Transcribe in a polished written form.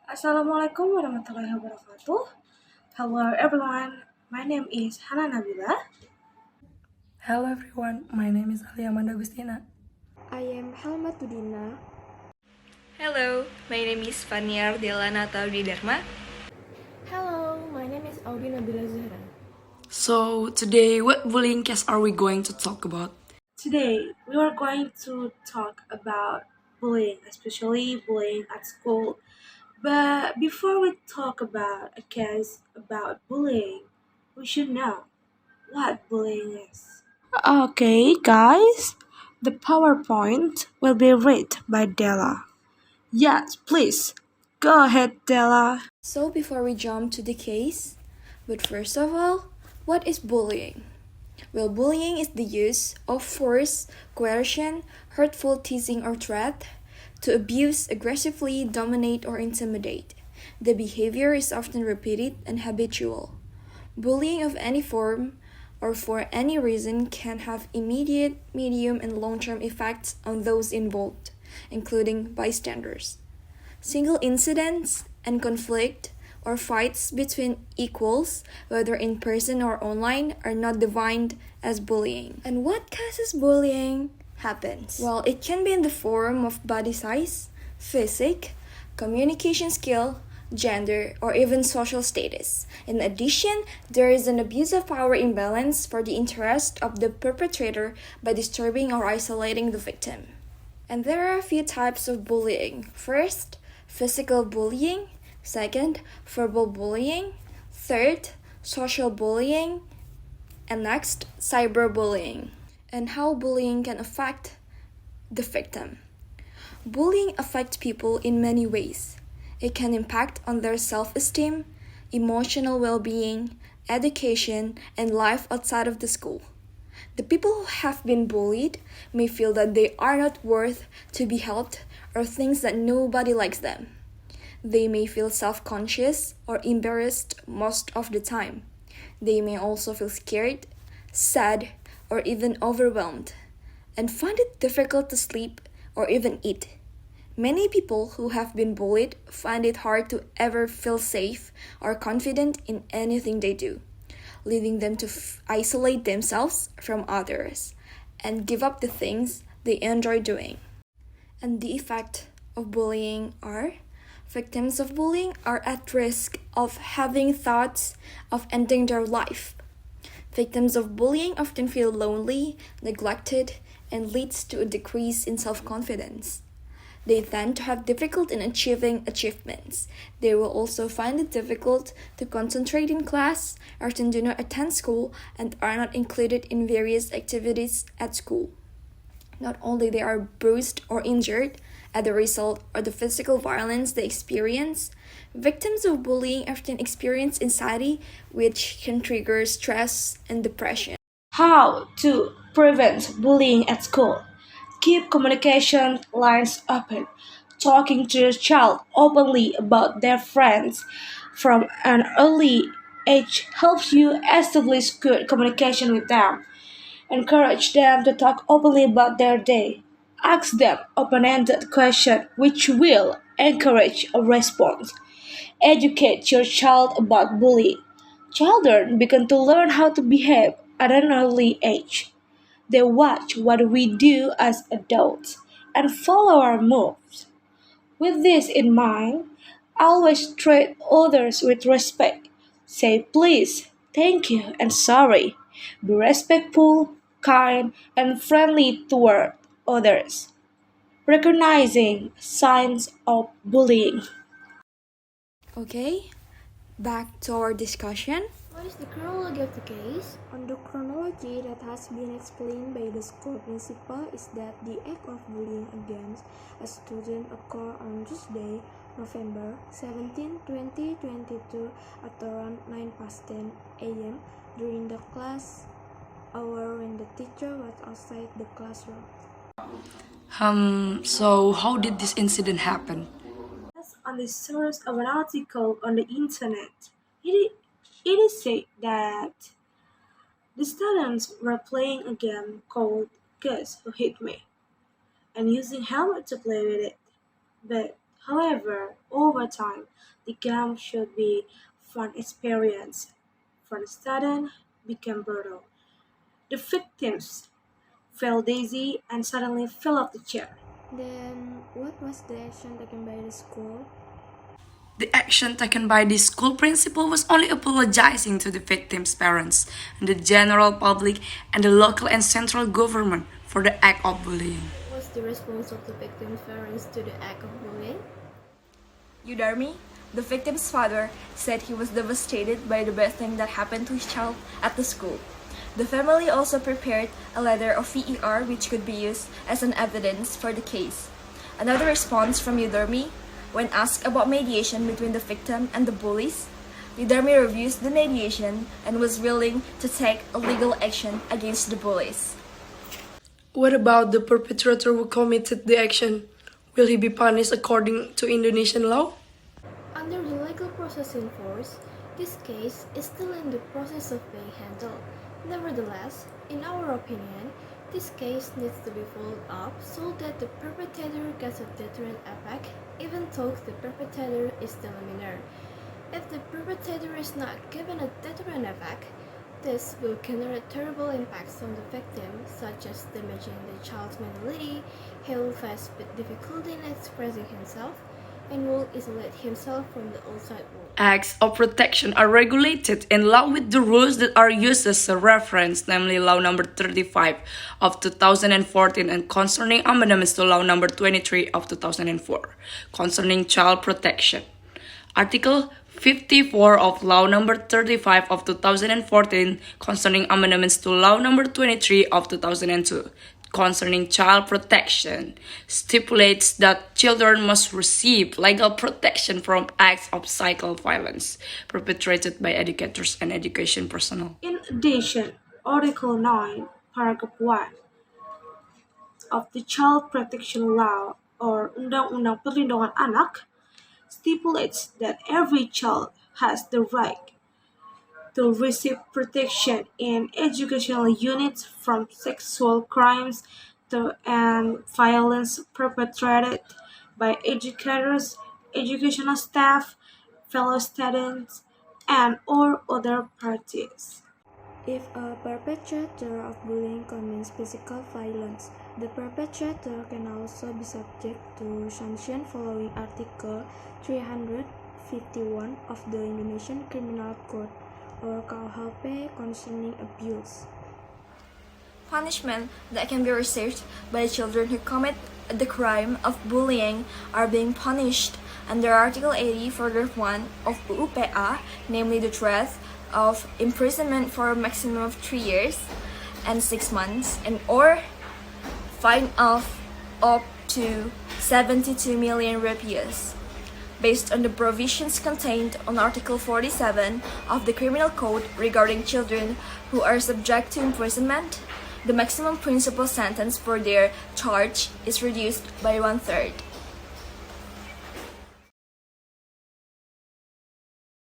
Assalamualaikum warahmatullahi wabarakatuh. Hello everyone, my name is Hana Nabila. Hello everyone, my name is Alya Agustina. I am Helma Tudina. Hello, my name is Vania Ardella Dharma. Hello, my name is Audy Zahra. So today, what bullying case are we going to talk about? Today we are going to talk about bullying, especially bullying at school. But before we talk about a case about bullying, we should know what bullying is. Okay, guys, the PowerPoint will be read by Della. Yes, please. Go ahead, Della. So, before we jump to the case, but first of all, what is bullying? Well, bullying is the use of force, coercion, hurtful teasing or threat to abuse, aggressively dominate, or intimidate. The behavior is often repeated and habitual. Bullying of any form or for any reason can have immediate, medium, and long term effects on those involved, including bystanders. Single incidents and conflict or fights between equals, whether in person or online, are not defined as bullying. And what causes bullying happens? Well, it can be in the form of body size, physique, communication skill, gender, or even social status. In addition, there is an abuse of power imbalance for the interest of the perpetrator by disturbing or isolating the victim. And there are a few types of bullying. First, physical bullying. Second, verbal bullying. Third, social bullying. And next, cyberbullying. And how bullying can affect the victim. Bullying affects people in many ways. It can impact on their self-esteem, emotional well-being, education, and life outside of the school. The people who have been bullied may feel that they are not worth to be helped or thinks that nobody likes them. They may feel self-conscious or embarrassed most of the time. They may also feel scared, sad, or even overwhelmed, and find it difficult to sleep or even eat. Many people who have been bullied find it hard to ever feel safe or confident in anything they do, leading them to isolate themselves from others and give up the things they enjoy doing. And the effect of bullying are victims of bullying are at risk of having thoughts of ending their life. Victims of bullying often feel lonely, neglected, and leads to a decrease in self-confidence. They tend to have difficulty in achieving achievements. They will also find it difficult to concentrate in class, often do not attend school, and are not included in various activities at school. Not only they are bruised or injured as a result of the physical violence they experience, victims of bullying often experience anxiety, which can trigger stress and depression. How to prevent bullying at school? Keep communication lines open. Talking to your child openly about their friends from an early age helps you establish good communication with them. Encourage them to talk openly about their day. Ask them open-ended questions which will encourage a response. Educate your child about bullying. Children begin to learn how to behave at an early age. They watch what we do as adults and follow our moves. With this in mind, always treat others with respect. Say please, thank you, and sorry. Be respectful, kind, and friendly toward others. Recognizing signs of bullying. Okay, back to our discussion. What is the chronology of the case? On the chronology that has been explained by the school principal is that the act of bullying against a student occurred on Tuesday, November 17, 2022 at around 9 past 10 a.m. during the class hour when the teacher was outside the classroom. So how did this incident happen? On the source of an article on the internet, it is said that the students were playing a game called Guess Who Hit Me and using Helma to play with it. But However, over time, the game should be fun experience. From sudden became brutal. The victims fell dizzy and suddenly fell off the chair. Then, what was the action taken by the school? The action taken by the school principal was only apologizing to the victims' parents and the general public and the local and central government for the act of bullying. What was the response of the victim's parents to the act of bullying? Yudarmi, the victim's father, said he was devastated by the bad thing that happened to his child at the school. The family also prepared a letter of VER which could be used as an evidence for the case. Another response from Yudarmi, when asked about mediation between the victim and the bullies, Yudarmi reviews the mediation and was willing to take a legal action against the bullies. What about the perpetrator who committed the action? Will he be punished according to Indonesian law? Under the legal process in force, this case is still in the process of being handled. Nevertheless, in our opinion, this case needs to be followed up so that the perpetrator gets a deterrent effect, even though the perpetrator is still a minor. If the perpetrator is not given a deterrent effect, this will generate terrible impacts on the victim, such as damaging the child's mentality. He will face difficulty in expressing himself and will isolate himself from the outside world. Acts of protection are regulated in law with the rules that are used as a reference, namely Law Number 35 of 2014 and concerning amendments to Law Number 23 of 2004 concerning child protection. Article 54 of Law Number 35 of 2014 concerning amendments to Law Number 23 of 2002 concerning child protection stipulates that children must receive legal protection from acts of psychical violence perpetrated by educators and education personnel. In addition, Article 9, Paragraph 1 of the Child Protection Law or Undang-Undang Perlindungan Anak stipulates that every child has the right to receive protection in educational units from sexual crimes and violence perpetrated by educators, educational staff, fellow students, and or other parties. If a perpetrator of bullying commits physical violence, the perpetrator can also be subject to sanction following Article 351 of the Indonesian Criminal Code or KUHP concerning abuse. Punishment that can be received by children who commit the crime of bullying are being punished under Article 80, Paragraph 1 of UUPA, namely the threat of imprisonment for a maximum of 3 years and 6 months and or fine of up to 72 million rupees. Based on the provisions contained on Article 47 of the Criminal Code regarding children who are subject to imprisonment, the maximum principal sentence for their charge is reduced by 1/3.